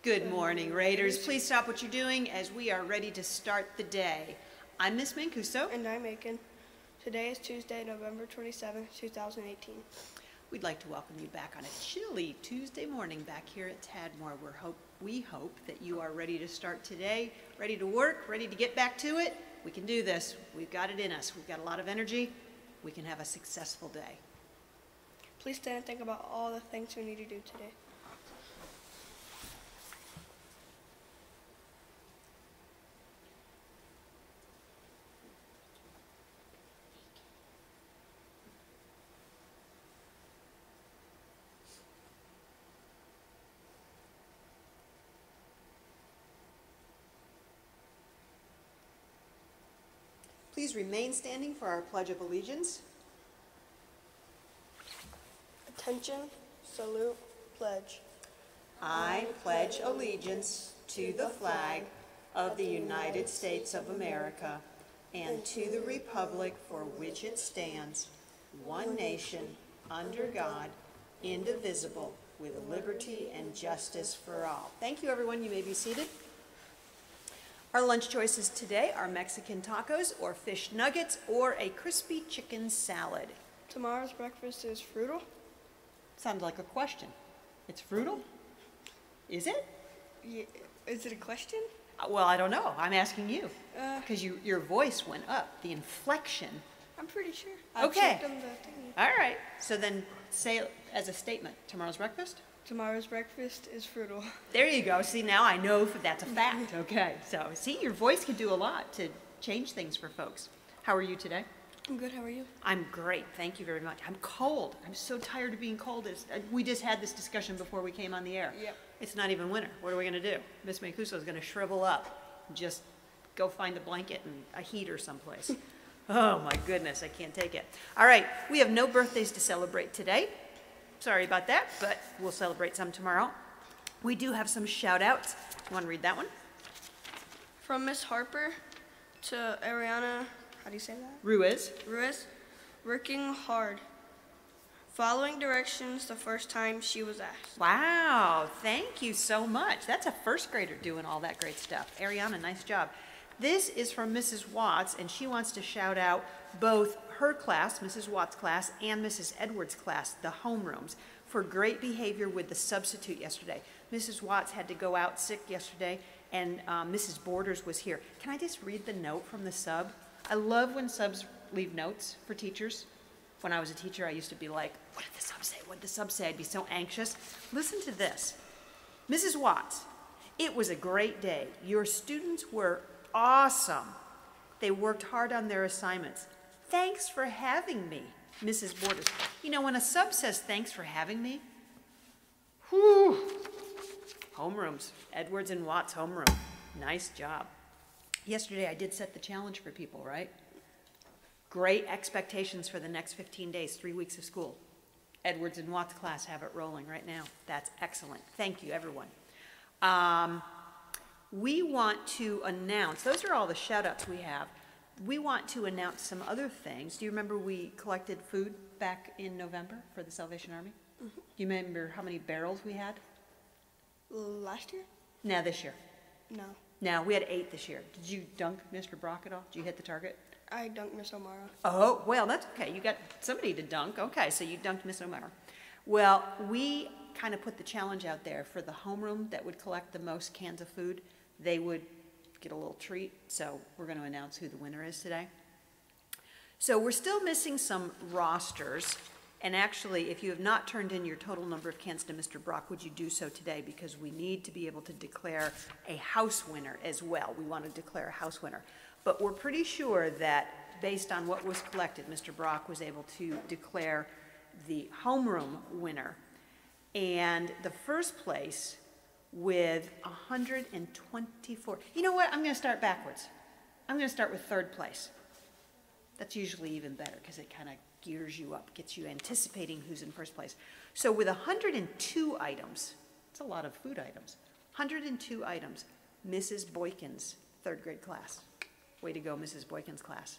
Good morning, Raiders. Please stop what you're doing as we are ready to start the day. I'm Miss Mancuso. And I'm Aiken. Today is Tuesday, November 27th, 2018. We'd like to welcome you back on a chilly Tuesday morning back here at Tadmor. We hope that you are ready to start today, ready to work, ready to get back to it. We can do this. We've got it in us. We've got a lot of energy. We can have a successful day. Please stand and think about all the things we need to do today. Please remain standing for our Pledge of Allegiance. Attention, salute, pledge. I pledge allegiance to the flag of the United States of America and to the republic for which it stands, one nation, under God, indivisible, with liberty and justice for all. Thank you, everyone. You may be seated. Our lunch choices today are Mexican tacos or fish nuggets or a crispy chicken salad. Tomorrow's breakfast is frugal. Sounds like a question. It's frugal? Is it? Yeah. Is it a question? Well, I don't know. I'm asking you. Because your voice went up, the inflection. I'm pretty sure. Okay. I checked on the thing. All right. So then say it as a statement. Tomorrow's breakfast? Tomorrow's breakfast is frugal. There you go. See, now I know that's a fact. Okay. So, see, your voice can do a lot to change things for folks. How are you today? I'm good. How are you? I'm great. Thank you very much. I'm cold. I'm so tired of being cold. We just had this discussion before we came on the air. Yep. It's not even winter. What are we going to do? Miss Mancuso is going to shrivel up. Just go find a blanket and a heater someplace. Oh, my goodness. I can't take it. All right. We have no birthdays to celebrate today. Sorry about that, but we'll celebrate some tomorrow. We do have some shout-outs. You want to read that one? From Miss Harper to Ariana, how do you say that? Ruiz. Working hard. Following directions the first time she was asked. Wow, thank you so much. That's a first grader doing all that great stuff. Ariana, nice job. This is from Mrs. Watts, and she wants to shout out both her class, Mrs. Watts' class, and Mrs. Edwards' class, the homerooms, for great behavior with the substitute yesterday. Mrs. Watts had to go out sick yesterday, and Mrs. Borders was here. Can I just read the note from the sub? I love when subs leave notes for teachers. When I was a teacher, I used to be like, what did the sub say? What did the sub say? I'd be so anxious. Listen to this. Mrs. Watts, it was a great day. Your students were awesome. They worked hard on their assignments. Thanks for having me, Mrs. Borders. You know, when a sub says thanks for having me, whew, homerooms, Edwards and Watts homeroom. Nice job. Yesterday I did set the challenge for people, right? Great expectations for the next 15 days, 3 weeks of school. Edwards and Watts class have it rolling right now. That's excellent. Thank you, everyone. We want to announce, those are all the shout-outs we have. We want to announce some other things. Do you remember we collected food back in November for the Salvation Army? Mm-hmm. Do you remember how many barrels we had? Last year? No, this year. No. We had 8 this year. Did you dunk Mr. Brock at all? Did you hit the target? I dunked Miss O'Mara. Oh, well, that's okay. You got somebody to dunk. Okay, so you dunked Miss O'Mara. Well, we kind of put the challenge out there for the homeroom that would collect the most cans of food. They would get a little treat, so we're going to announce who the winner is today. So we're still missing some rosters, and actually, if you have not turned in your total number of cans to Mr. Brock, would you do so today, because we need to be able to declare a house winner as well. We want to declare a house winner. But we're pretty sure that based on what was collected, Mr. Brock was able to declare the homeroom winner. And the first place with 124. You know what? I'm going to start backwards. I'm going to start with third place. That's usually even better because it kind of gears you up, gets you anticipating who's in first place. So with 102 items, it's a lot of food items, 102 items, Mrs. Boykins, third grade class. Way to go, Mrs. Boykins' class.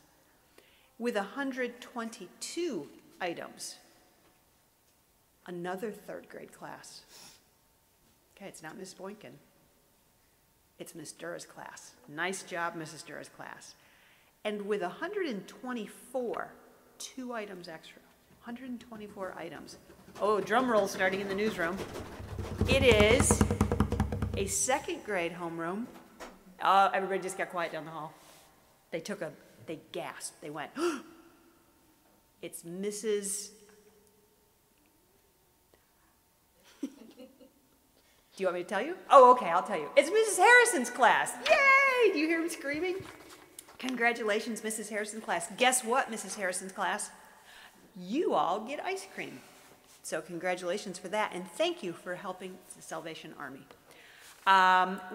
With 122 items, another third grade class. Okay, it's not Miss Boykin. It's Miss Dura's class. Nice job, Mrs. Dura's class. And with 124, 2 items extra. 124 items. Oh, drum roll starting in the newsroom. It is a second grade homeroom. Oh, everybody just got quiet down the hall. They gasped. They went, it's Mrs. Do you want me to tell you? Oh, okay, I'll tell you. It's Mrs. Harrison's class. Yay! Do you hear him screaming? Congratulations, Mrs. Harrison's class. Guess what, Mrs. Harrison's class? You all get ice cream. So congratulations for that, and thank you for helping the Salvation Army.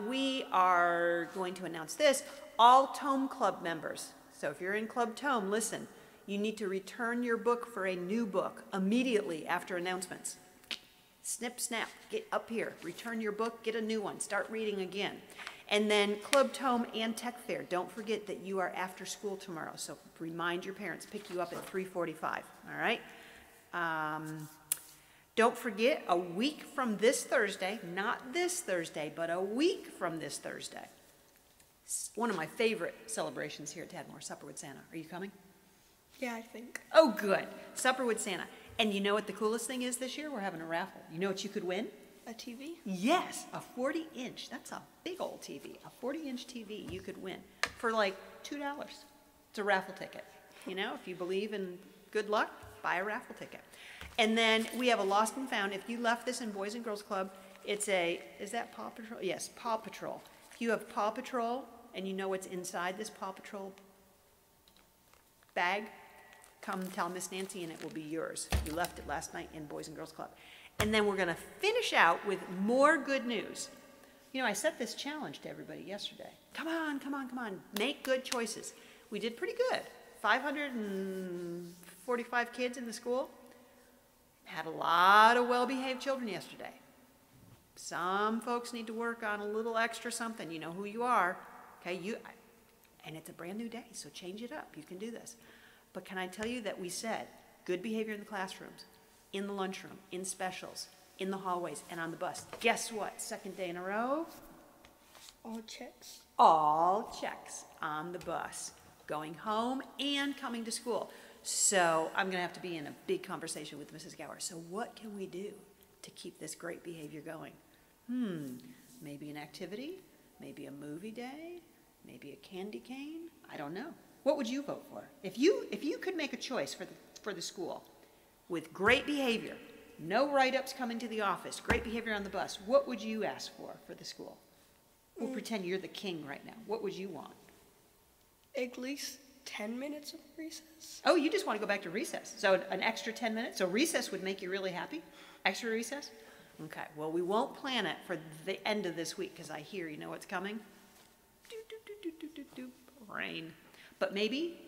We are going to announce this. All Tome Club members, so if you're in Club Tome, listen, you need to return your book for a new book immediately after announcements. Snip, snap, get up here, return your book, get a new one, start reading again. And then Club Tome and Tech Fair, don't forget that you are after school tomorrow, so remind your parents, pick you up at 3:45, all right? Don't forget, a week from this Thursday, not this Thursday, but a week from this Thursday, one of my favorite celebrations here at Tadmore, Supper with Santa. Are you coming? Yeah, I think. Oh, good. Supper with Santa. And you know what the coolest thing is this year? We're having a raffle. You know what you could win? A TV? Yes, a 40-inch. That's a big old TV. A 40-inch TV you could win for like $2. It's a raffle ticket. You know, if you believe in good luck, buy a raffle ticket. And then we have a Lost and Found. If you left this in Boys and Girls Club, it's a, is that Paw Patrol? Yes, Paw Patrol. If you have Paw Patrol and you know what's inside this Paw Patrol bag, come tell Miss Nancy and it will be yours. You left it last night in Boys and Girls Club. And then we're going to finish out with more good news. You know, I set this challenge to everybody yesterday. Come on, come on, come on. Make good choices. We did pretty good. 545 kids in the school. Had a lot of well-behaved children yesterday. Some folks need to work on a little extra something. You know who you are. Okay, and it's a brand new day, so change it up. You can do this. But can I tell you that we said good behavior in the classrooms, in the lunchroom, in specials, in the hallways, and on the bus. Guess what? Second day in a row. All checks. All checks on the bus, going home and coming to school. So I'm going to have to be in a big conversation with Mrs. Gower. So what can we do to keep this great behavior going? Maybe an activity, maybe a movie day, maybe a candy cane. I don't know. What would you vote for? If you could make a choice for the school with great behavior, no write-ups coming to the office, great behavior on the bus, what would you ask for the school? We'll pretend you're the king right now. What would you want? At least 10 minutes of recess. Oh, you just want to go back to recess. So an extra 10 minutes? So recess would make you really happy? Extra recess? Okay, well, we won't plan it for the end of this week because I hear, you know what's coming? Rain. But maybe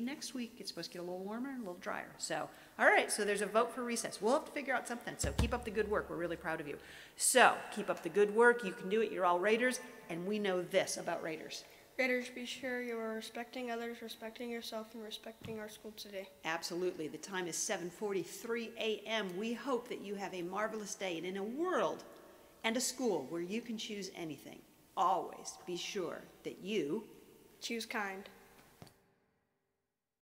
next week it's supposed to get a little warmer and a little drier. So, all right, so there's a vote for recess. We'll have to figure out something. So keep up the good work. We're really proud of you. So keep up the good work. You can do it. You're all Raiders. And we know this about Raiders. Raiders, be sure you are respecting others, respecting yourself, and respecting our school today. Absolutely. The time is 7:43 a.m. We hope that you have a marvelous day. And in a world and a school where you can choose anything, always be sure that you choose kind.